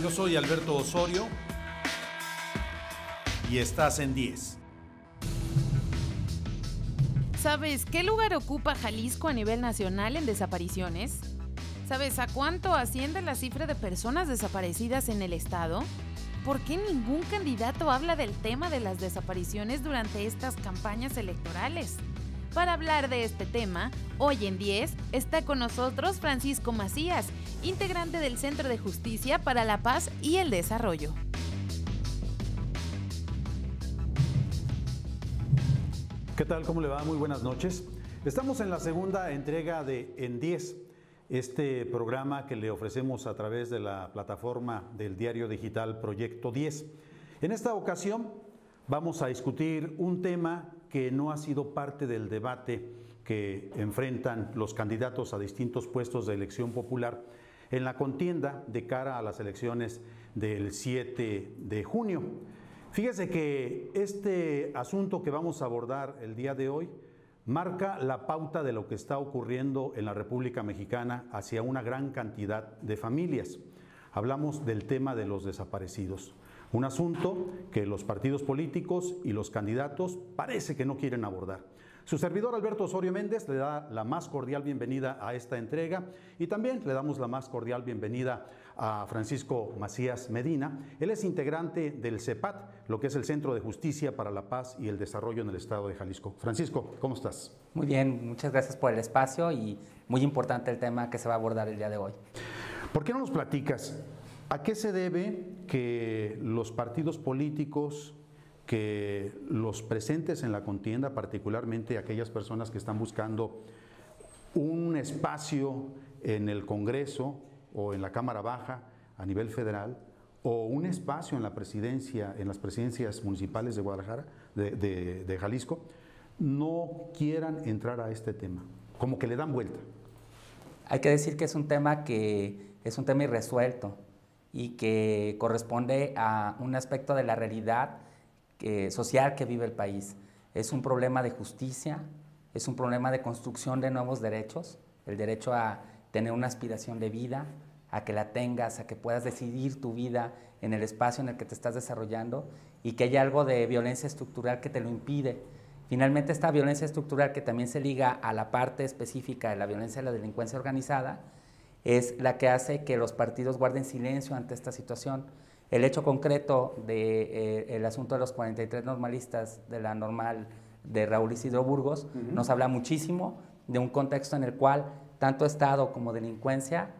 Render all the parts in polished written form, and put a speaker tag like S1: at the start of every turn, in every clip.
S1: Yo soy Alberto Osorio y estás en 10.
S2: ¿Sabes qué lugar ocupa Jalisco a nivel nacional en desapariciones? ¿Sabes a cuánto asciende la cifra de personas desaparecidas en el estado? ¿Por qué ningún candidato habla del tema de las desapariciones durante estas campañas electorales? Para hablar de este tema, hoy en 10 está con nosotros Francisco Macías, integrante del Centro de Justicia para la Paz y el Desarrollo.
S1: ¿Qué tal? ¿Cómo le va? Muy buenas noches. Estamos en la segunda entrega de En 10, este programa que le ofrecemos a través de la plataforma del diario digital Proyecto 10. En esta ocasión vamos a discutir un tema que no ha sido parte del debate que enfrentan los candidatos a distintos puestos de elección popular en la contienda de cara a las elecciones del 7 de junio. Fíjese que este asunto que vamos a abordar el día de hoy marca la pauta de lo que está ocurriendo en la República Mexicana hacia una gran cantidad de familias. Hablamos del tema de los desaparecidos, un asunto que los partidos políticos y los candidatos parece que no quieren abordar. Su servidor Alberto Osorio Méndez le da la más cordial bienvenida a esta entrega y también le damos la más cordial bienvenida a Francisco Macías Medina. Él es integrante del CEPAT, lo que es el Centro de Justicia para la Paz y el Desarrollo en el estado de Jalisco. Francisco, ¿cómo estás?
S3: Muy bien, muchas gracias por el espacio y muy importante el tema que se va a abordar el día de hoy.
S1: ¿Por qué no nos platicas? ¿A qué se debe que los partidos políticos, que los presentes en la contienda, particularmente aquellas personas que están buscando un espacio en el Congreso o en la Cámara Baja a nivel federal, o un espacio en la presidencia, en las presidencias municipales de Guadalajara, de Jalisco, no quieran entrar a este tema? Como que le dan vuelta.
S3: Hay que decir que es un tema irresuelto y que corresponde a un aspecto de la realidad social que vive el país. Es un problema de justicia, es un problema de construcción de nuevos derechos, el derecho a tener una aspiración de vida, a que la tengas, a que puedas decidir tu vida en el espacio en el que te estás desarrollando y que haya algo de violencia estructural que te lo impide. Finalmente, esta violencia estructural, que también se liga a la parte específica de la violencia de la delincuencia organizada, es la que hace que los partidos guarden silencio ante esta situación. El hecho concreto del asunto de los 43 normalistas de la normal de Raúl Isidro Burgos nos habla muchísimo de un contexto en el cual tanto Estado como delincuencia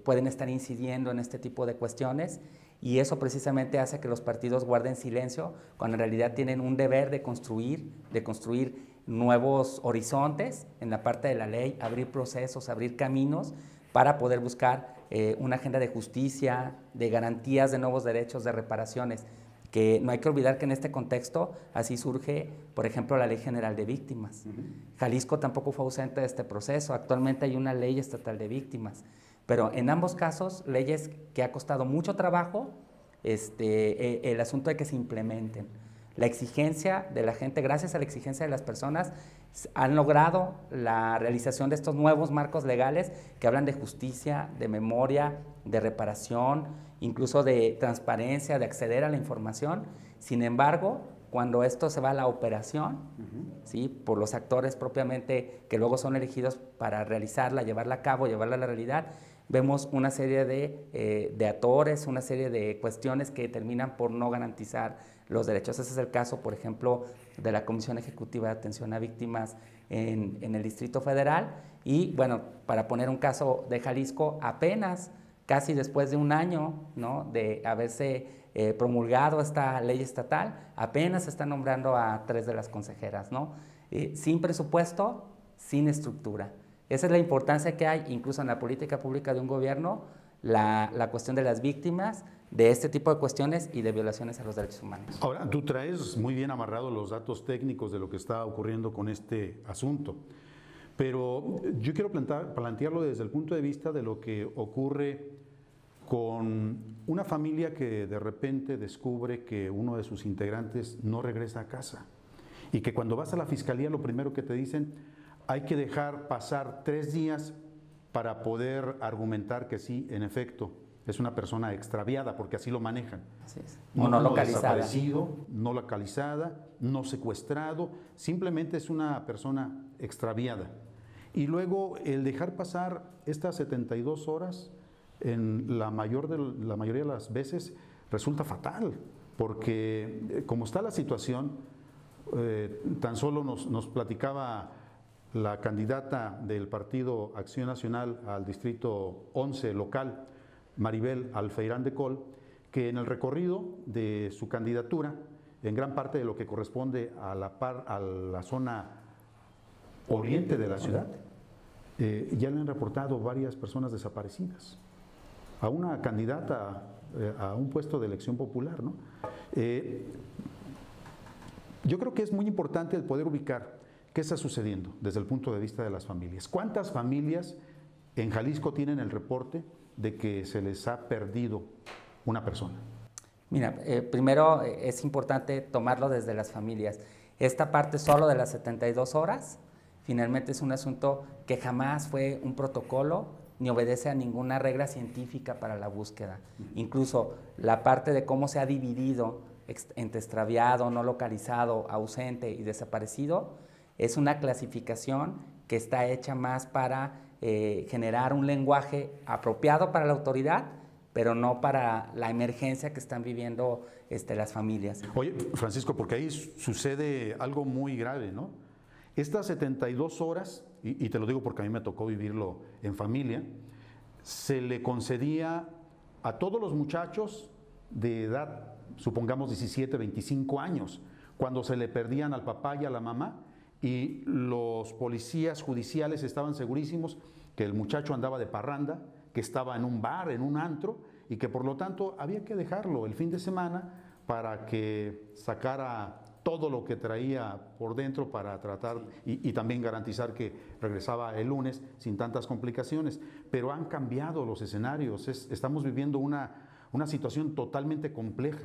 S3: pueden estar incidiendo en este tipo de cuestiones, y eso precisamente hace que los partidos guarden silencio cuando en realidad tienen un deber de construir nuevos horizontes en la parte de la ley, abrir procesos, abrir caminos para poder buscar una agenda de justicia, de garantías de nuevos derechos, de reparaciones, que no hay que olvidar que en este contexto así surge, por ejemplo, la Ley General de Víctimas. Jalisco tampoco fue ausente de este proceso. Actualmente hay una ley estatal de víctimas, pero en ambos casos, leyes que ha costado mucho trabajo el asunto de que se implementen. La exigencia de la gente, gracias a la exigencia de las personas, han logrado la realización de estos nuevos marcos legales que hablan de justicia, de memoria, de reparación, incluso de transparencia, de acceder a la información. Sin embargo, cuando esto se va a la operación, ¿sí?, por los actores propiamente que luego son elegidos para realizarla, llevarla a cabo, llevarla a la realidad, vemos una serie de atores, una serie de cuestiones que terminan por no garantizar los derechos. Ese es el caso, por ejemplo, de la Comisión Ejecutiva de Atención a Víctimas en el Distrito Federal. Y bueno, para poner un caso de Jalisco, apenas casi después de un año, ¿no?, de haberse promulgado esta ley estatal, apenas se está nombrando a 3 de las consejeras, ¿no? Sin presupuesto, sin estructura. Esa es la importancia que hay, incluso en la política pública de un gobierno, la cuestión de las víctimas de este tipo de cuestiones y de violaciones a los derechos humanos.
S1: Ahora, tú traes muy bien amarrados los datos técnicos de lo que está ocurriendo con este asunto, pero yo quiero plantearlo desde el punto de vista de lo que ocurre con una familia que de repente descubre que uno de sus integrantes no regresa a casa y que cuando vas a la fiscalía lo primero que te dicen: hay que dejar pasar 3 días para poder argumentar que sí, en efecto, es una persona extraviada, porque así lo manejan.
S3: Así es. O no localizada.
S1: Desaparecido, no localizada, no secuestrado, simplemente es una persona extraviada. Y luego el dejar pasar estas 72 horas, en la mayoría de las veces, resulta fatal, porque como está la situación, tan solo nos platicaba la candidata del Partido Acción Nacional al Distrito 11 local, Maribel Alfeirán de Col, que en el recorrido de su candidatura, en gran parte de lo que corresponde a la zona oriente de la ciudad, ya le han reportado varias personas desaparecidas a una candidata a un puesto de elección popular, ¿no? Yo creo que es muy importante el poder ubicar qué está sucediendo desde el punto de vista de las familias. ¿Cuántas familias en Jalisco tienen el reporte de que se les ha perdido una persona?
S3: Mira, primero es importante tomarlo desde las familias. Esta parte solo de las 72 horas, finalmente es un asunto que jamás fue un protocolo ni obedece a ninguna regla científica para la búsqueda. Incluso la parte de cómo se ha dividido entre extraviado, no localizado, ausente y desaparecido, es una clasificación que está hecha más para generar un lenguaje apropiado para la autoridad, pero no para la emergencia que están viviendo las familias.
S1: Oye, Francisco, porque ahí sucede algo muy grave, ¿no? Estas 72 horas, y te lo digo porque a mí me tocó vivirlo en familia, se le concedía a todos los muchachos de edad, supongamos 17, 25 años, cuando se le perdían al papá y a la mamá, y los policías judiciales estaban segurísimos que el muchacho andaba de parranda, que estaba en un bar, en un antro, y que por lo tanto había que dejarlo el fin de semana para que sacara todo lo que traía por dentro para tratar y también garantizar que regresaba el lunes sin tantas complicaciones. Pero han cambiado los escenarios, estamos viviendo una situación totalmente compleja.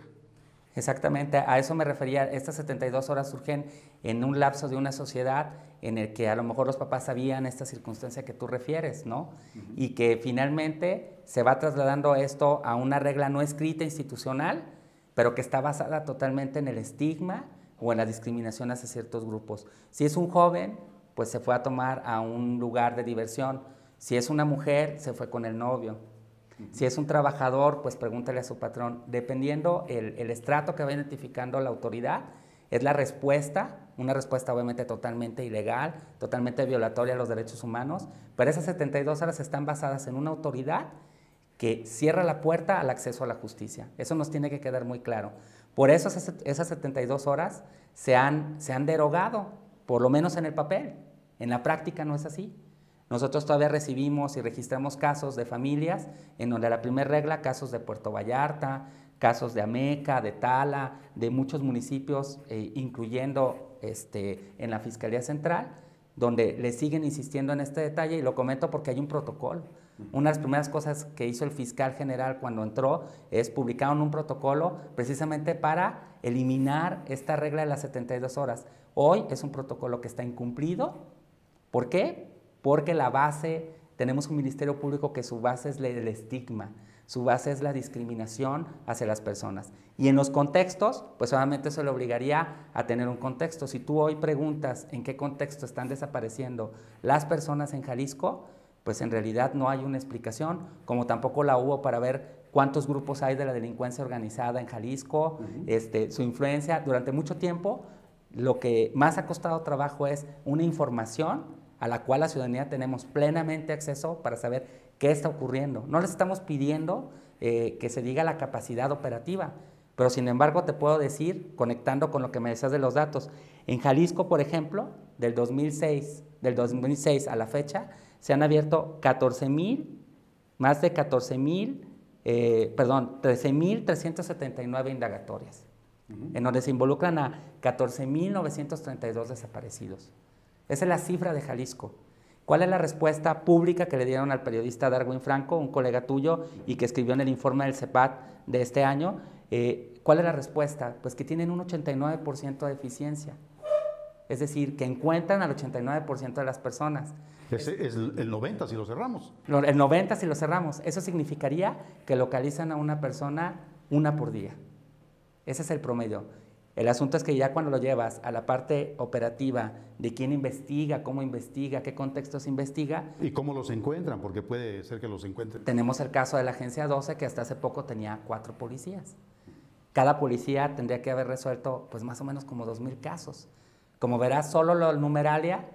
S3: Exactamente, a eso me refería. Estas 72 horas surgen en un lapso de una sociedad en el que a lo mejor los papás sabían esta circunstancia que tú refieres, ¿no? Y que finalmente se va trasladando esto a una regla no escrita institucional, pero que está basada totalmente en el estigma o en la discriminación hacia ciertos grupos. Si es un joven, pues se fue a tomar a un lugar de diversión. Si es una mujer, se fue con el novio. Si es un trabajador, pues pregúntale a su patrón. Dependiendo el estrato que va identificando la autoridad, es la respuesta, una respuesta obviamente totalmente ilegal, totalmente violatoria a los derechos humanos, pero esas 72 horas están basadas en una autoridad que cierra la puerta al acceso a la justicia. Eso nos tiene que quedar muy claro. Por eso esas 72 horas se han derogado, por lo menos en el papel. En la práctica no es así. Nosotros todavía recibimos y registramos casos de familias en donde la primera regla, casos de Puerto Vallarta, casos de Ameca, de Tala, de muchos municipios, incluyendo en la Fiscalía Central, donde le siguen insistiendo en este detalle, y lo comento porque hay un protocolo. Una de las primeras cosas que hizo el fiscal general cuando entró es publicar un protocolo precisamente para eliminar esta regla de las 72 horas. Hoy es un protocolo que está incumplido. ¿Por qué? Porque la base, tenemos un Ministerio Público que su base es el estigma, su base es la discriminación hacia las personas. Y en los contextos, pues obviamente eso le obligaría a tener un contexto. Si tú hoy preguntas en qué contexto están desapareciendo las personas en Jalisco, pues en realidad no hay una explicación, como tampoco la hubo para ver cuántos grupos hay de la delincuencia organizada en Jalisco, su influencia. Durante mucho tiempo, lo que más ha costado trabajo es una información a la cual la ciudadanía tenemos plenamente acceso para saber qué está ocurriendo. No les estamos pidiendo que se diga la capacidad operativa, pero sin embargo te puedo decir, conectando con lo que me decías de los datos, en Jalisco, por ejemplo, del 2006 a la fecha, se han abierto 13.379 indagatorias, en donde se involucran a 14.932 desaparecidos. Esa es la cifra de Jalisco. ¿Cuál es la respuesta pública que le dieron al periodista Darwin Franco, un colega tuyo, y que escribió en el informe del CEPAT de este año? ¿Cuál es la respuesta? Pues que tienen un 89% de eficiencia. Es decir, que encuentran al 89% de las personas.
S1: Ese es el 90 si lo cerramos.
S3: El 90 si lo cerramos. Eso significaría que localizan a una persona una por día. Ese es el promedio. El asunto es que ya cuando lo llevas a la parte operativa de quién investiga, cómo investiga, qué contextos investiga.
S1: ¿Y cómo los encuentran? Porque puede ser que los encuentren.
S3: Tenemos el caso de la Agencia 12, que hasta hace poco tenía 4 policías. Cada policía tendría que haber resuelto pues más o menos como 2,000 casos. Como verás, solo el numeralia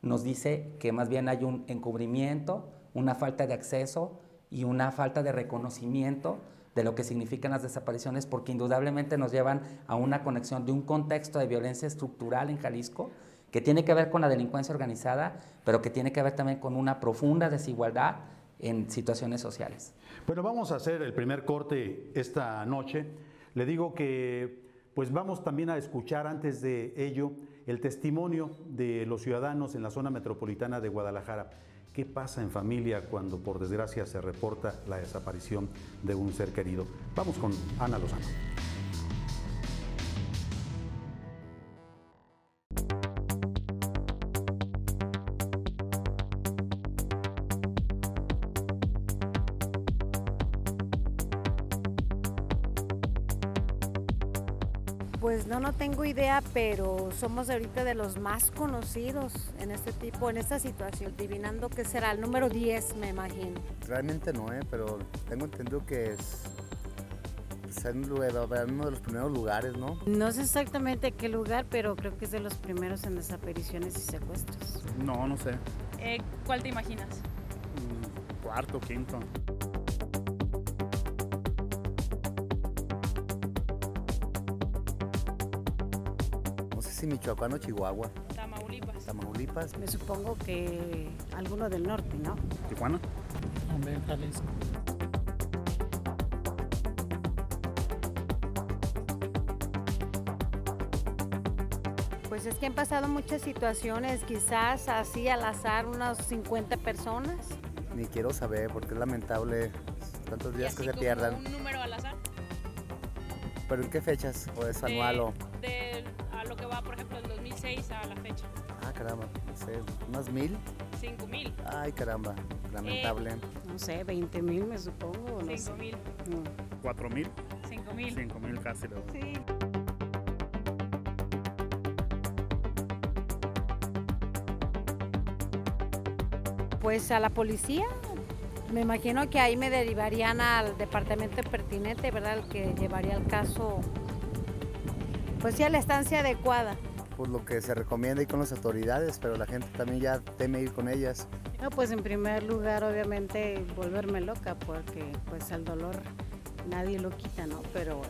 S3: nos dice que más bien hay un encubrimiento, una falta de acceso y una falta de reconocimiento de lo que significan las desapariciones, porque indudablemente nos llevan a una conexión de un contexto de violencia estructural en Jalisco que tiene que ver con la delincuencia organizada, pero que tiene que ver también con una profunda desigualdad en situaciones sociales.
S1: Bueno, vamos a hacer el primer corte esta noche. Le digo que pues vamos también a escuchar antes de ello el testimonio de los ciudadanos en la zona metropolitana de Guadalajara. ¿Qué pasa en familia cuando por desgracia se reporta la desaparición de un ser querido? Vamos con Ana Lozano.
S4: Pues no tengo idea, pero somos ahorita de los más conocidos en este tipo, en esta situación. Adivinando qué será, el número 10 me imagino.
S5: Realmente no, pero tengo entendido que es en uno de los primeros lugares, ¿no?
S4: No sé exactamente qué lugar, pero creo que es de los primeros en desapariciones y secuestros.
S6: No sé.
S7: ¿Cuál te imaginas?
S6: Cuarto, quinto.
S5: No sé si Michoacán o Chihuahua.
S7: Tamaulipas.
S5: Tamaulipas.
S4: Me supongo que alguno del norte, ¿no?
S6: ¿Tijuana?
S8: También Jalisco.
S4: Pues es que han pasado muchas situaciones, quizás así al azar unas 50 personas.
S5: Ni quiero saber porque es lamentable tantos días que se
S7: como
S5: pierdan.
S7: ¿Un número al azar?
S5: ¿Pero en qué fechas? ¿O es anual o...?
S7: A lo que va, por ejemplo, del 2006 a la fecha.
S5: Ah, caramba, no sé, ¿unas 1,000?
S7: 5,000.
S5: Ay, caramba, lamentable.
S4: No sé, 20,000 me supongo. No sé.
S7: 5,000.
S6: 4,000.
S7: 5,000.
S6: 5,000 casi.
S7: Sí.
S4: Pues a la policía, me imagino que ahí me derivarían al departamento pertinente, ¿verdad? El que llevaría el caso, pues sí, a la estancia adecuada.
S5: Por lo que se recomienda ir con las autoridades, pero la gente también ya teme ir con ellas.
S4: No, pues en primer lugar, obviamente, volverme loca, porque pues el dolor nadie lo quita, ¿no? Pero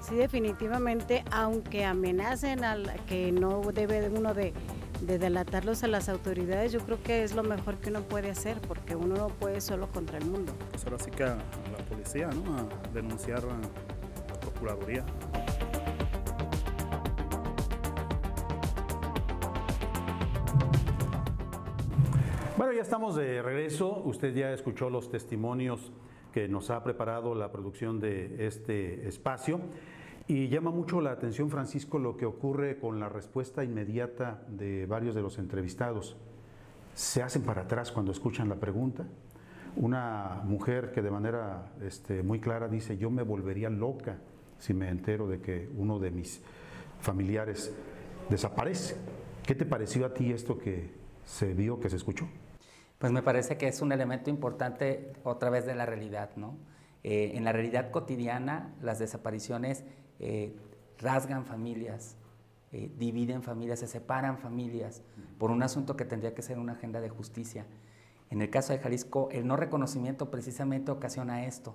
S4: sí, definitivamente, aunque amenacen al que no debe uno de delatarlos a las autoridades, yo creo que es lo mejor que uno puede hacer, porque uno no puede solo contra el mundo.
S6: Pues ahora sí que a la policía, ¿no? A denunciar a la Procuraduría.
S1: Bueno, ya estamos de regreso. Usted ya escuchó los testimonios que nos ha preparado la producción de este espacio. Y llama mucho la atención, Francisco, lo que ocurre con la respuesta inmediata de varios de los entrevistados. Se hacen para atrás cuando escuchan la pregunta. Una mujer que de manera muy clara dice: yo me volvería loca si me entero de que uno de mis familiares desaparece. ¿Qué te pareció a ti esto que se vio, que se escuchó?
S3: Pues me parece que es un elemento importante otra vez de la realidad, ¿no? En la realidad cotidiana, las desapariciones rasgan familias, dividen familias, se separan familias por un asunto que tendría que ser una agenda de justicia. En el caso de Jalisco, el no reconocimiento precisamente ocasiona esto,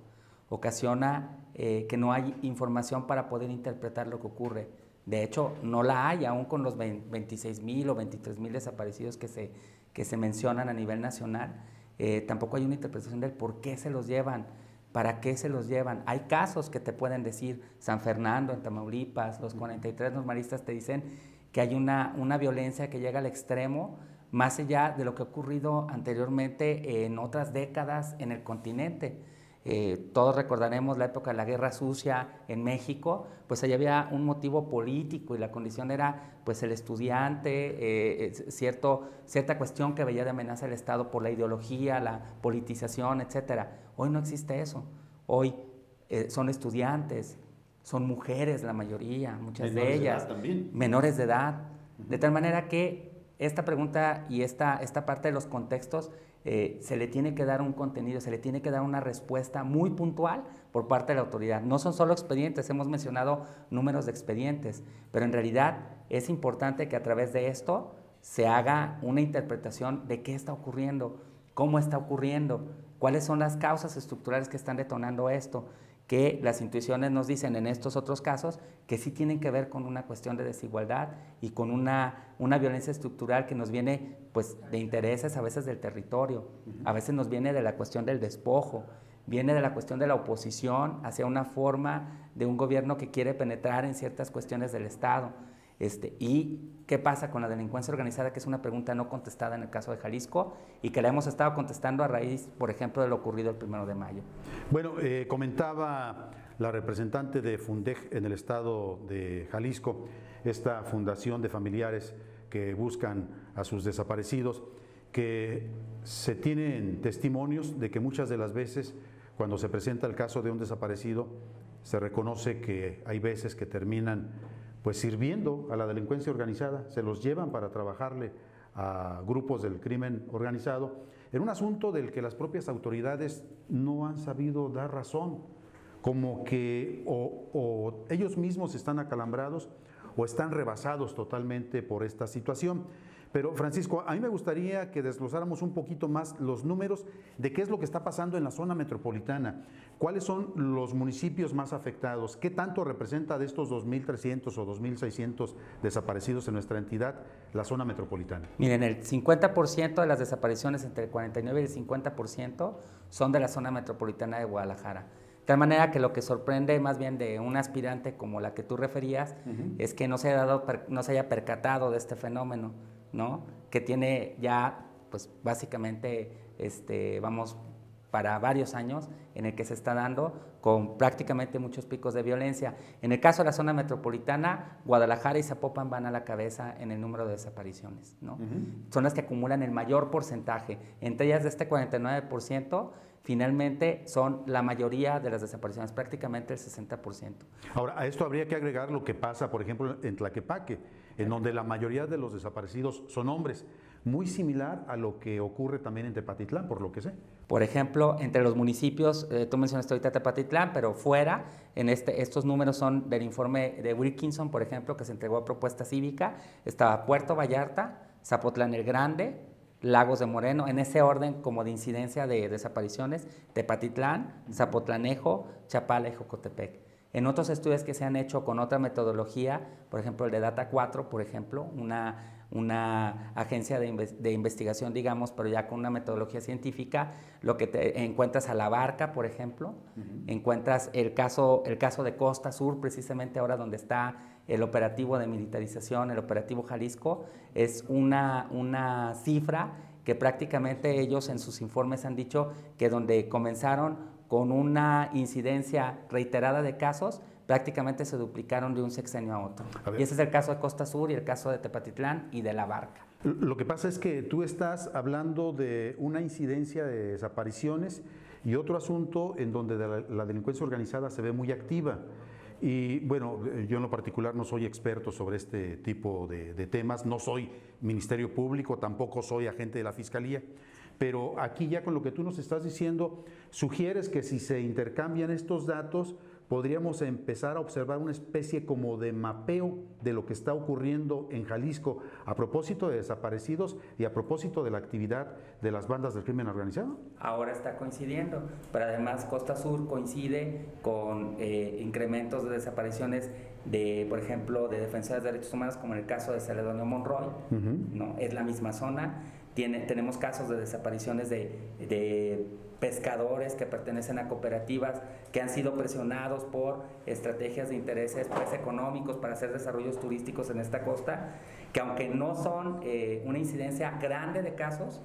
S3: ocasiona que no hay información para poder interpretar lo que ocurre. De hecho, no la hay, aún con los 26,000 o 23,000 desaparecidos que se mencionan a nivel nacional. Tampoco hay una interpretación del por qué se los llevan, para qué se los llevan. Hay casos que te pueden decir, San Fernando, en Tamaulipas, los 43 normalistas te dicen que hay una violencia que llega al extremo, más allá de lo que ha ocurrido anteriormente en otras décadas en el continente. Todos recordaremos la época de la Guerra Sucia en México, pues allá había un motivo político y la condición era pues el estudiante, cierta cuestión que veía de amenaza al Estado por la ideología, la politización, etcétera. Hoy no existe eso. Hoy son estudiantes, son mujeres la mayoría, muchas de ellas, menores de edad, de tal manera que esta pregunta y esta parte de los contextos se le tiene que dar un contenido, se le tiene que dar una respuesta muy puntual por parte de la autoridad. No son solo expedientes, hemos mencionado números de expedientes, pero en realidad es importante que a través de esto se haga una interpretación de qué está ocurriendo, cómo está ocurriendo, cuáles son las causas estructurales que están detonando esto, que las intuiciones nos dicen en estos otros casos que sí tienen que ver con una cuestión de desigualdad y con una violencia estructural que nos viene pues, de intereses a veces del territorio, a veces nos viene de la cuestión del despojo, viene de la cuestión de la oposición hacia una forma de un gobierno que quiere penetrar en ciertas cuestiones del Estado. ¿Y qué pasa con la delincuencia organizada? Que es una pregunta no contestada en el caso de Jalisco y que la hemos estado contestando a raíz, por ejemplo, de lo ocurrido el 1 de mayo.
S1: Bueno, comentaba la representante de Fundej en el estado de Jalisco, esta fundación de familiares que buscan a sus desaparecidos, que se tienen testimonios de que muchas de las veces cuando se presenta el caso de un desaparecido, se reconoce que hay veces que terminan pues sirviendo a la delincuencia organizada, se los llevan para trabajarle a grupos del crimen organizado, en un asunto del que las propias autoridades no han sabido dar razón, como que o ellos mismos están acalambrados o están rebasados totalmente por esta situación. Pero Francisco, a mí me gustaría que desglosáramos un poquito más los números de qué es lo que está pasando en la zona metropolitana. ¿Cuáles son los municipios más afectados? ¿Qué tanto representa de estos 2.300 o 2.600 desaparecidos en nuestra entidad la zona metropolitana?
S3: Miren, el 50% de las desapariciones, entre el 49 y el 50%, son de la zona metropolitana de Guadalajara. De tal manera que lo que sorprende más bien de un aspirante como la que tú referías es que no se haya percatado de este fenómeno, ¿no? Que tiene ya, pues básicamente, vamos para varios años en el que se está dando con prácticamente muchos picos de violencia. En el caso de la zona metropolitana, Guadalajara y Zapopan van a la cabeza en el número de desapariciones, ¿no? Son las que acumulan el mayor porcentaje. Entre ellas, de este 49%, finalmente son la mayoría de las desapariciones, prácticamente el 60%.
S1: Ahora, a esto habría que agregar lo que pasa, por ejemplo, en Tlaquepaque, en donde la mayoría de los desaparecidos son hombres, muy similar a lo que ocurre también en Tepatitlán, por lo que sé.
S3: Por ejemplo, entre los municipios, tú mencionaste ahorita Tepatitlán, pero fuera, estos números son del informe de Wilkinson, por ejemplo, que se entregó a propuesta cívica, estaba Puerto Vallarta, Zapotlán el Grande, Lagos de Moreno, en ese orden como de incidencia de desapariciones, Tepatitlán, Zapotlanejo, Chapala y Jocotepec. En otros estudios que se han hecho con otra metodología, por ejemplo el de Data 4, por ejemplo, una agencia de investigación, digamos, pero ya con una metodología científica, lo que te encuentras a La Barca, por ejemplo, encuentras el caso de Costa Sur, precisamente ahora donde está el operativo de militarización, el operativo Jalisco, es una cifra que prácticamente ellos en sus informes han dicho que donde comenzaron con una incidencia reiterada de casos, prácticamente se duplicaron de un sexenio a otro. Y ese es el caso de Costa Sur y el caso de Tepatitlán y de La Barca.
S1: Lo que pasa es que tú estás hablando de una incidencia de desapariciones y otro asunto en donde la delincuencia organizada se ve muy activa. Y bueno, yo en lo particular no soy experto sobre este tipo de temas, no soy Ministerio Público, tampoco soy agente de la Fiscalía, pero aquí ya con lo que tú nos estás diciendo, sugieres que si se intercambian estos datos, podríamos empezar a observar una especie como de mapeo de lo que está ocurriendo en Jalisco a propósito de desaparecidos y a propósito de la actividad de las bandas del crimen organizado.
S3: Ahora está coincidiendo, pero además Costa Sur coincide con incrementos de desapariciones de, por ejemplo, de defensores de derechos humanos, como en el caso de Celedonio Monroy, ¿no? Es la misma zona. Tenemos casos de desapariciones de pescadores que pertenecen a cooperativas que han sido presionados por estrategias de intereses pues, económicos para hacer desarrollos turísticos en esta costa, que aunque no son una incidencia grande de casos,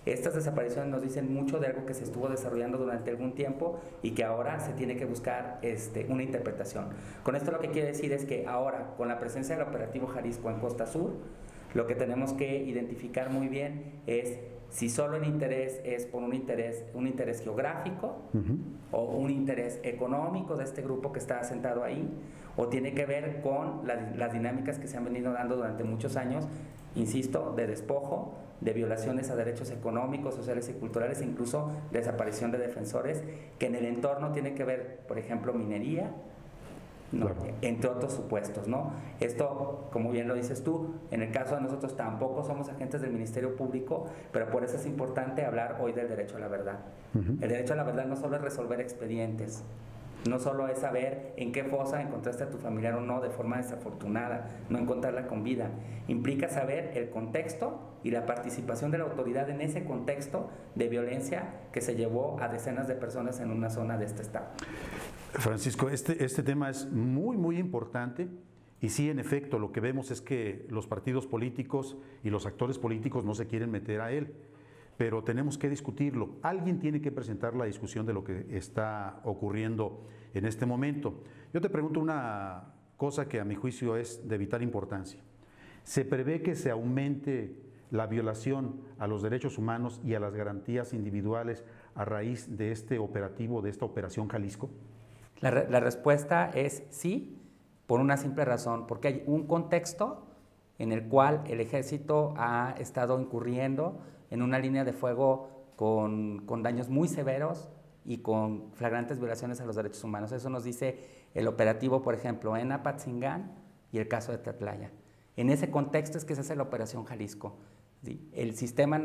S3: Estas desapariciones nos dicen mucho de algo que se estuvo desarrollando durante algún tiempo y que ahora se tiene que buscar una interpretación. Con esto lo que quiere decir es que ahora, con la presencia del Operativo Jalisco en Costa Sur, lo que tenemos que identificar muy bien es si solo el interés es por un interés geográfico o un interés económico de este grupo que está asentado ahí, o tiene que ver con las dinámicas que se han venido dando durante muchos años, insisto, de despojo, de violaciones a derechos económicos, sociales y culturales, e incluso desaparición de defensores, que en el entorno tiene que ver, por ejemplo, minería, ¿no? Claro. Entre otros supuestos, ¿no? Esto, como bien lo dices tú, en el caso de nosotros tampoco somos agentes del Ministerio Público, pero por eso es importante hablar hoy del derecho a la verdad. El derecho a la verdad no solo es resolver expedientes, no solo es saber en qué fosa encontraste a tu familiar o no de forma desafortunada, no encontrarla con vida. Implica saber el contexto y la participación de la autoridad en ese contexto de violencia que se llevó a decenas de personas en una zona de este estado.
S1: Francisco, este tema es muy, muy importante y sí, en efecto, lo que vemos es que los partidos políticos y los actores políticos no se quieren meter a él, pero tenemos que discutirlo. Alguien tiene que presentar la discusión de lo que está ocurriendo en este momento. Yo te pregunto una cosa que a mi juicio es de vital importancia. ¿Se prevé que se aumente la violación a los derechos humanos y a las garantías individuales a raíz de este operativo, de esta Operación Jalisco?
S3: La respuesta es sí, por una simple razón, porque hay un contexto en el cual el ejército ha estado incurriendo en una línea de fuego con daños muy severos y con flagrantes violaciones a los derechos humanos. Eso nos dice el operativo, por ejemplo, en Apatzingán y el caso de Tlatlaya. En ese contexto es que se hace la Operación Jalisco. ¿Sí? El Sistema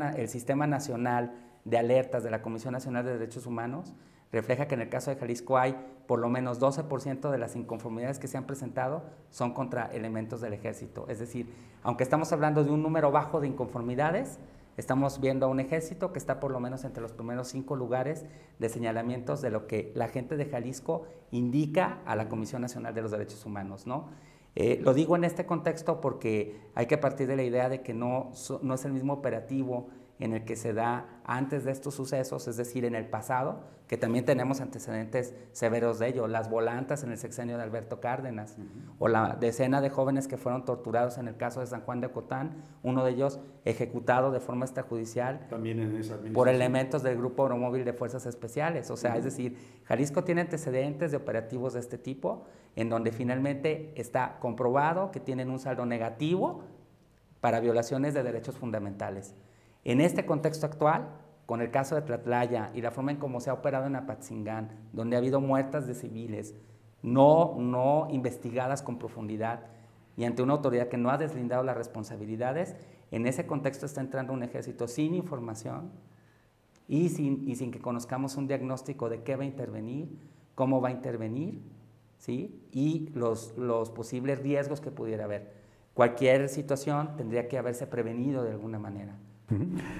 S3: Nacional de Alertas de la Comisión Nacional de Derechos Humanos refleja que en el caso de Jalisco hay por lo menos 12% de las inconformidades que se han presentado son contra elementos del ejército. Es decir, aunque estamos hablando de un número bajo de inconformidades, estamos viendo a un ejército que está por lo menos entre los primeros 5 lugares de señalamientos de lo que la gente de Jalisco indica a la Comisión Nacional de los Derechos Humanos, ¿no? Lo digo en este contexto porque hay que partir de la idea de que no es el mismo operativo en el que se da antes de estos sucesos, es decir, en el pasado, que también tenemos antecedentes severos de ello, las volantas en el sexenio de Alberto Cárdenas, o la decena de jóvenes que fueron torturados en el caso de San Juan de Ocotán, uno de ellos ejecutado de forma extrajudicial
S1: también en esa
S3: por elementos del Grupo Aeromóvil de Fuerzas Especiales. O sea, es decir, Jalisco tiene antecedentes de operativos de este tipo, en donde finalmente está comprobado que tienen un saldo negativo para violaciones de derechos fundamentales. En este contexto actual, con el caso de Tlatlaya y la forma en cómo se ha operado en Apatzingán, donde ha habido muertas de civiles no investigadas con profundidad y ante una autoridad que no ha deslindado las responsabilidades, en ese contexto está entrando un ejército sin información y sin que conozcamos un diagnóstico de qué va a intervenir, cómo va a intervenir, ¿sí? Y los posibles riesgos que pudiera haber. Cualquier situación tendría que haberse prevenido de alguna manera.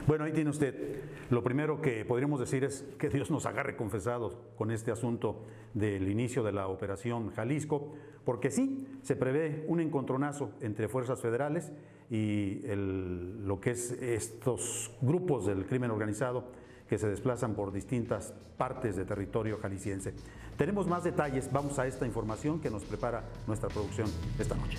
S1: Bueno, ahí tiene usted. Lo primero que podríamos decir es que Dios nos agarre confesados con este asunto del inicio de la Operación Jalisco, porque sí, se prevé un encontronazo entre fuerzas federales y lo que es estos grupos del crimen organizado que se desplazan por distintas partes de territorio jalisciense. Tenemos más detalles, vamos a esta información que nos prepara nuestra producción esta noche.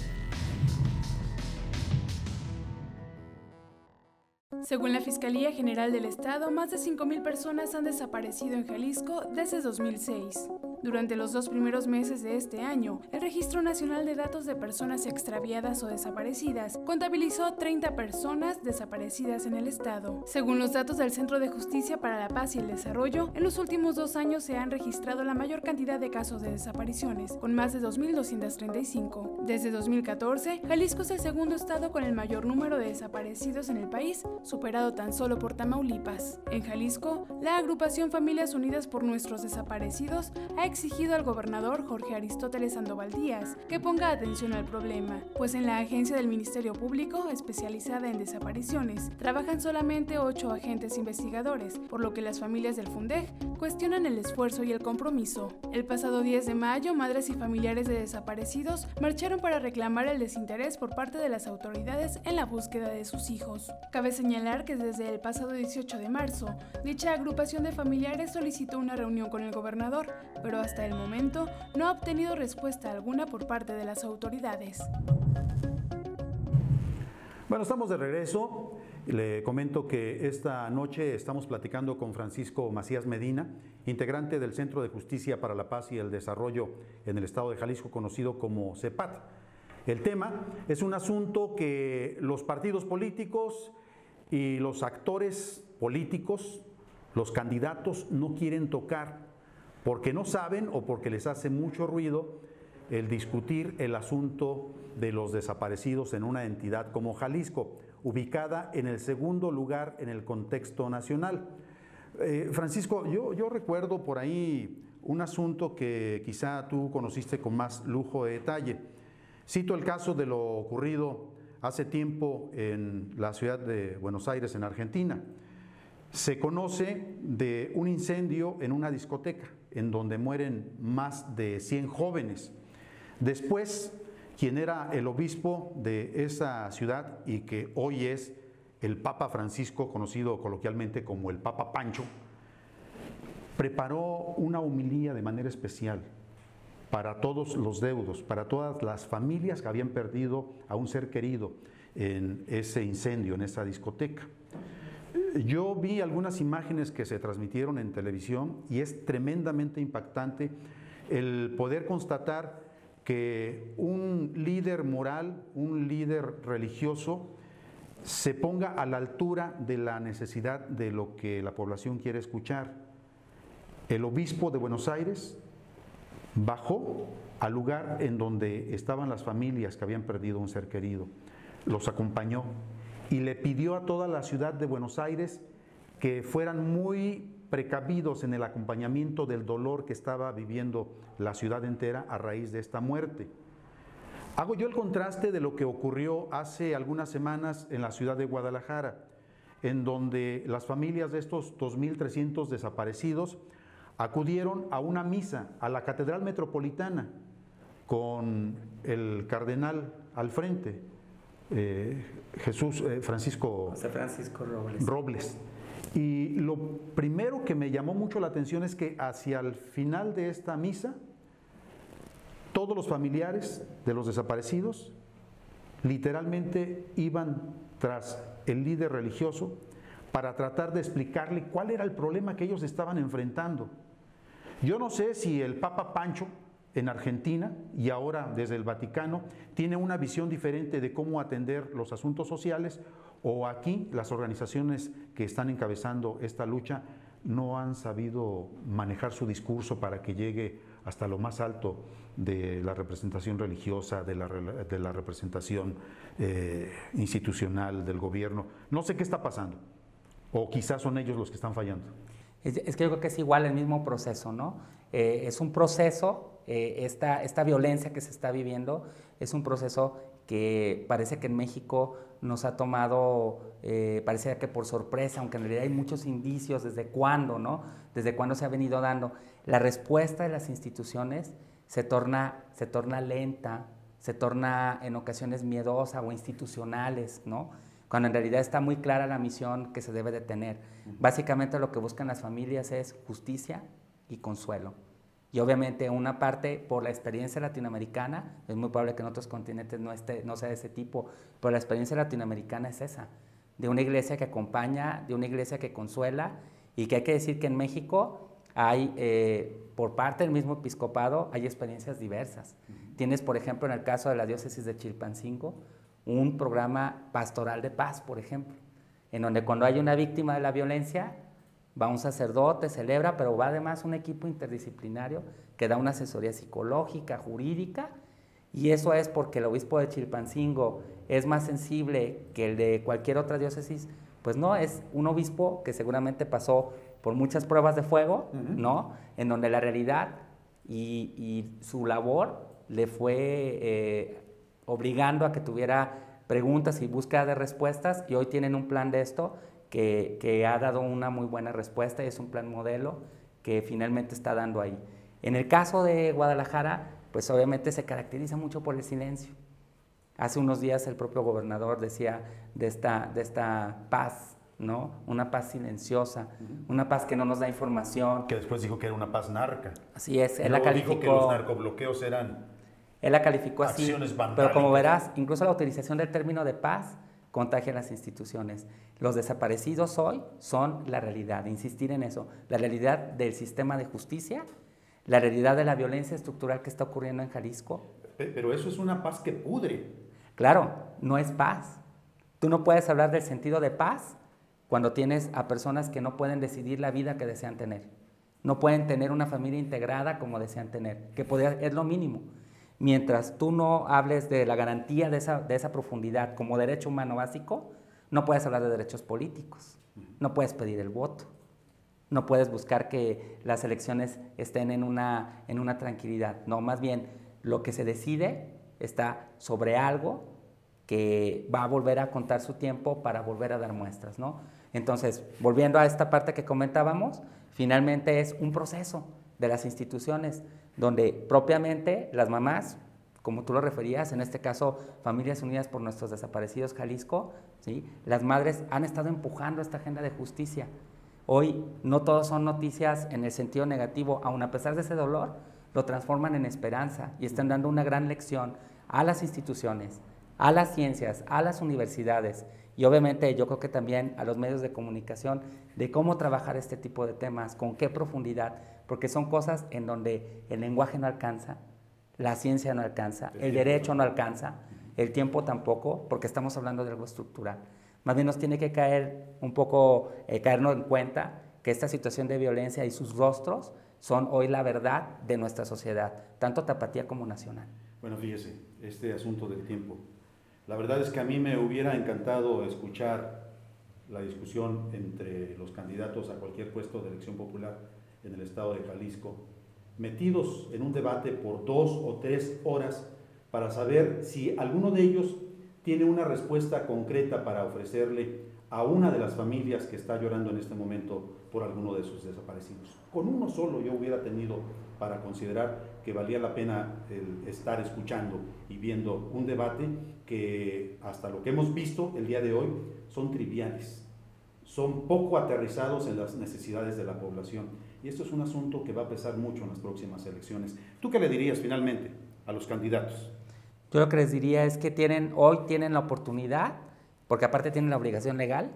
S8: Según la Fiscalía General del Estado, más de 5,000 personas han desaparecido en Jalisco desde 2006. Durante los 2 primeros meses de este año, el Registro Nacional de Datos de Personas Extraviadas o Desaparecidas contabilizó 30 personas desaparecidas en el estado. Según los datos del Centro de Justicia para la Paz y el Desarrollo, en los últimos 2 años se han registrado la mayor cantidad de casos de desapariciones, con más de 2.235. Desde 2014, Jalisco es el segundo estado con el mayor número de desaparecidos en el país, superado tan solo por Tamaulipas. En Jalisco, la agrupación Familias Unidas por Nuestros Desaparecidos ha exigido al gobernador Jorge Aristóteles Sandoval Díaz que ponga atención al problema, pues en la agencia del Ministerio Público, especializada en desapariciones, trabajan solamente 8 agentes investigadores, por lo que las familias del FUNDEG cuestionan el esfuerzo y el compromiso. El pasado 10 de mayo, madres y familiares de desaparecidos marcharon para reclamar el desinterés por parte de las autoridades en la búsqueda de sus hijos. Cabe señalar que desde el pasado 18 de marzo, dicha agrupación de familiares solicitó una reunión con el gobernador, pero hasta el momento no ha obtenido respuesta alguna por parte de las autoridades.
S1: Bueno, estamos de regreso. Le comento que esta noche estamos platicando con Francisco Macías Medina, integrante del Centro de Justicia para la Paz y el Desarrollo en el estado de Jalisco, conocido como CEPAT. El tema es un asunto que los partidos políticos y los actores políticos, los candidatos, no quieren tocar porque no saben o porque les hace mucho ruido el discutir el asunto de los desaparecidos en una entidad como Jalisco, ubicada en el segundo lugar en el contexto nacional. Francisco, yo recuerdo por ahí un asunto que quizá tú conociste con más lujo de detalle. Cito el caso de lo ocurrido hace tiempo en la ciudad de Buenos Aires, en Argentina. Se conoce de un incendio en una discoteca, en donde mueren más de 100 jóvenes. Después, quien era el obispo de esa ciudad y que hoy es el Papa Francisco, conocido coloquialmente como el Papa Pancho, preparó una homilía de manera especial para todos los deudos, para todas las familias que habían perdido a un ser querido en ese incendio, en esa discoteca. Yo vi algunas imágenes que se transmitieron en televisión y es tremendamente impactante el poder constatar que un líder moral, un líder religioso, se ponga a la altura de la necesidad de lo que la población quiere escuchar. El obispo de Buenos Aires bajó al lugar en donde estaban las familias que habían perdido un ser querido, los acompañó y le pidió a toda la ciudad de Buenos Aires que fueran muy precavidos en el acompañamiento del dolor que estaba viviendo la ciudad entera a raíz de esta muerte. Hago yo el contraste de lo que ocurrió hace algunas semanas en la ciudad de Guadalajara, en donde las familias de estos 2.300 desaparecidos acudieron a una misa a la Catedral Metropolitana con el cardenal al frente, José Francisco Robles. Y lo primero que me llamó mucho la atención es que hacia el final de esta misa, todos los familiares de los desaparecidos literalmente iban tras el líder religioso para tratar de explicarle cuál era el problema que ellos estaban enfrentando. Yo no sé si el Papa Pancho en Argentina y ahora desde el Vaticano tiene una visión diferente de cómo atender los asuntos sociales, o aquí las organizaciones que están encabezando esta lucha no han sabido manejar su discurso para que llegue hasta lo más alto de la representación religiosa, de la representación institucional del gobierno. No sé qué está pasando, o quizás son ellos los que están fallando.
S3: Es que yo creo que es igual el mismo proceso, ¿no? Es un proceso, esta violencia que se está viviendo es un proceso que parece que en México nos ha tomado, parece que por sorpresa, aunque en realidad hay muchos indicios desde cuándo, ¿no? Desde cuándo se ha venido dando. La respuesta de las instituciones se torna lenta, se torna en ocasiones miedosa o institucionales, ¿no? Cuando en realidad está muy clara la misión que se debe de tener. Básicamente lo que buscan las familias es justicia y consuelo. Y obviamente una parte por la experiencia latinoamericana, es muy probable que en otros continentes no sea de ese tipo, pero la experiencia latinoamericana es esa, de una iglesia que acompaña, de una iglesia que consuela, y que hay que decir que en México hay, por parte del mismo episcopado, hay experiencias diversas. Tienes, por ejemplo, en el caso de la diócesis de Chilpancingo, un programa pastoral de paz, por ejemplo, en donde cuando hay una víctima de la violencia, va un sacerdote, celebra, pero va además un equipo interdisciplinario que da una asesoría psicológica, jurídica, y eso es porque el obispo de Chilpancingo es más sensible que el de cualquier otra diócesis. Pues no, es un obispo que seguramente pasó por muchas pruebas de fuego, ¿no? En donde la realidad y su labor le fue obligando a que tuviera preguntas y búsqueda de respuestas, y hoy tienen un plan de esto que ha dado una muy buena respuesta, y es un plan modelo que finalmente está dando ahí. En el caso de Guadalajara, pues obviamente se caracteriza mucho por el silencio. Hace unos días el propio gobernador decía de esta paz, ¿no? Una paz silenciosa, una paz que no nos da información.
S1: Que después dijo que era una paz narca.
S3: Así es,
S1: él la calificó. Dijo que los narcobloqueos eran
S3: él la calificó así,
S1: acciones vandálicas.
S3: Pero como verás, incluso la utilización del término de paz contagia las instituciones. Los desaparecidos hoy son la realidad, insistir en eso, la realidad del sistema de justicia, la realidad de la violencia estructural que está ocurriendo en Jalisco.
S1: Pero eso es una paz que pudre.
S3: Claro, no es paz. Tú no puedes hablar del sentido de paz cuando tienes a personas que no pueden decidir la vida que desean tener. No pueden tener una familia integrada como desean tener, que es lo mínimo. Mientras tú no hables de la garantía de esa profundidad como derecho humano básico, no puedes hablar de derechos políticos, no puedes pedir el voto, no puedes buscar que las elecciones estén en una tranquilidad. No, más bien, lo que se decide está sobre algo que va a volver a contar su tiempo para volver a dar muestras, ¿no? Entonces, volviendo a esta parte que comentábamos, finalmente es un proceso de las instituciones donde propiamente las mamás, como tú lo referías, en este caso Familias Unidas por Nuestros Desaparecidos Jalisco, ¿sí? Las madres han estado empujando esta agenda de justicia. Hoy no todos son noticias en el sentido negativo, aun a pesar de ese dolor, lo transforman en esperanza y están dando una gran lección a las instituciones, a las ciencias, a las universidades y obviamente yo creo que también a los medios de comunicación de cómo trabajar este tipo de temas, con qué profundidad, porque son cosas en donde el lenguaje no alcanza, la ciencia no alcanza, el derecho no alcanza, el tiempo tampoco, porque estamos hablando de algo estructural. Más bien nos tiene que caer un poco, caernos en cuenta que esta situación de violencia y sus rostros son hoy la verdad de nuestra sociedad, tanto tapatía como nacional.
S1: Bueno, fíjese, este asunto del tiempo. La verdad es que a mí me hubiera encantado escuchar la discusión entre los candidatos a cualquier puesto de elección popular en el estado de Jalisco, metidos en un debate por 2 o 3 horas para saber si alguno de ellos tiene una respuesta concreta para ofrecerle a una de las familias que está llorando en este momento por alguno de sus desaparecidos. Con uno solo yo hubiera tenido para considerar que valía la pena el estar escuchando y viendo un debate que hasta lo que hemos visto el día de hoy son triviales, son poco aterrizados en las necesidades de la población y esto es un asunto que va a pesar mucho en las próximas elecciones. ¿Tú qué le dirías finalmente a los candidatos?
S3: Yo lo que les diría es que hoy tienen la oportunidad, porque aparte tienen la obligación legal,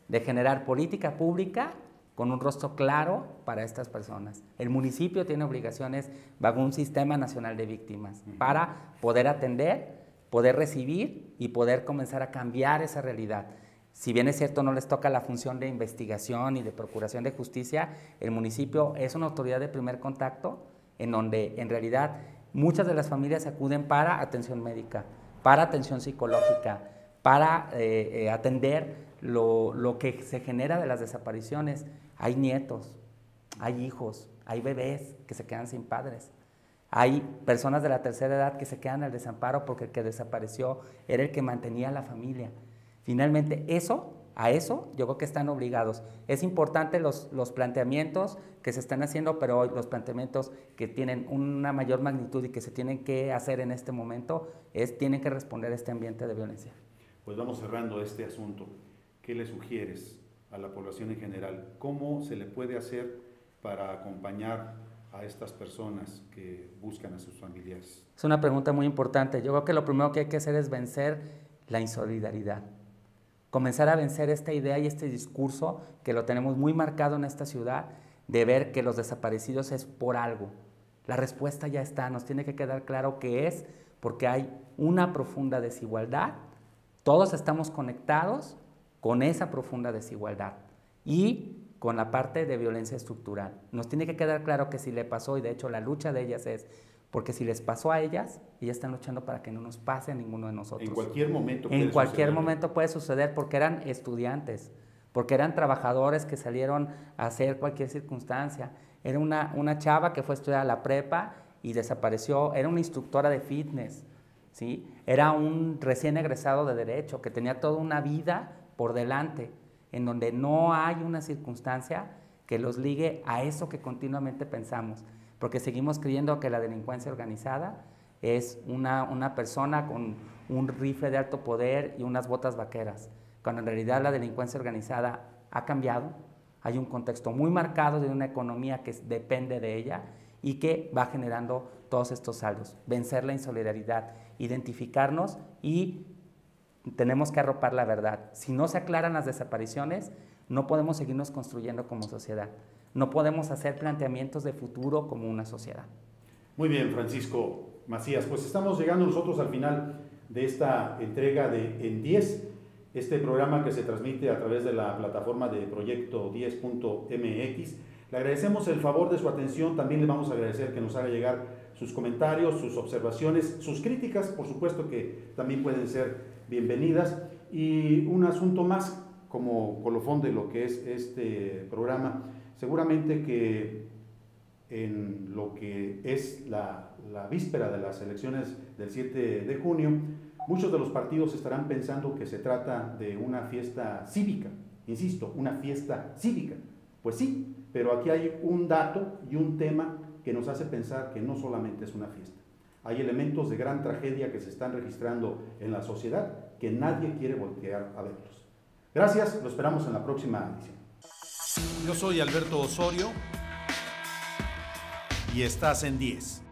S3: de generar política pública con un rostro claro para estas personas. El municipio tiene obligaciones bajo un sistema nacional de víctimas para poder atender, poder recibir y poder comenzar a cambiar esa realidad. Si bien es cierto no les toca la función de investigación y de procuración de justicia, el municipio es una autoridad de primer contacto en donde en realidad muchas de las familias acuden para atención médica, para atención psicológica, para atender lo que se genera de las desapariciones. Hay nietos, hay hijos, hay bebés que se quedan sin padres. Hay personas de la tercera edad que se quedan al desamparo porque el que desapareció era el que mantenía a la familia. Finalmente, a eso yo creo que están obligados. Es importante los planteamientos que se están haciendo, pero hoy los planteamientos que tienen una mayor magnitud y que se tienen que hacer en este momento tienen que responder a este ambiente de violencia.
S1: Pues vamos cerrando este asunto. ¿Qué le sugieres a la población en general? ¿Cómo se le puede hacer para acompañar a estas personas que buscan a sus familiares?
S3: Es una pregunta muy importante. Yo creo que lo primero que hay que hacer es vencer la insolidaridad. Comenzar a vencer esta idea y este discurso que lo tenemos muy marcado en esta ciudad de ver que los desaparecidos es por algo. La respuesta ya está, nos tiene que quedar claro que es porque hay una profunda desigualdad. Todos estamos conectados con esa profunda desigualdad y con la parte de violencia estructural. Nos tiene que quedar claro que si le pasó, y de hecho la lucha de ellas es, porque si les pasó a ellas están luchando para que no nos pase a ninguno de nosotros.
S1: En cualquier momento puede
S3: suceder. En cualquier
S1: suceder.
S3: momento puede suceder porque eran estudiantes, porque eran trabajadores que salieron a hacer cualquier circunstancia. Era una chava que fue a estudiar a la prepa y desapareció, era una instructora de fitness, ¿sí? Era un recién egresado de Derecho que tenía toda una vida por delante, en donde no hay una circunstancia que los ligue a eso que continuamente pensamos, porque seguimos creyendo que la delincuencia organizada es una persona con un rifle de alto poder y unas botas vaqueras, cuando en realidad la delincuencia organizada ha cambiado, hay un contexto muy marcado de una economía que depende de ella y que va generando todos estos saldos. Vencer la insolidaridad, identificarnos y tenemos que arropar la verdad. Si no se aclaran las desapariciones, no podemos seguirnos construyendo como sociedad. No podemos hacer planteamientos de futuro como una sociedad.
S1: Muy bien, Francisco Macías. Pues estamos llegando nosotros al final de esta entrega de En 10, este programa que se transmite a través de la plataforma de Proyecto 10.mx. Le agradecemos el favor de su atención, también le vamos a agradecer que nos haga llegar sus comentarios, sus observaciones, sus críticas, por supuesto que también pueden ser bienvenidas. Y un asunto más como colofón de lo que es este programa, seguramente que en lo que es la víspera de las elecciones del 7 de junio, muchos de los partidos estarán pensando que se trata de una fiesta cívica, insisto, una fiesta cívica. Pues sí, pero aquí hay un dato y un tema que nos hace pensar que no solamente es una fiesta. Hay elementos de gran tragedia que se están registrando en la sociedad que nadie quiere voltear a verlos. Gracias, lo esperamos en la próxima edición. Yo soy Alberto Osorio y estás en 10.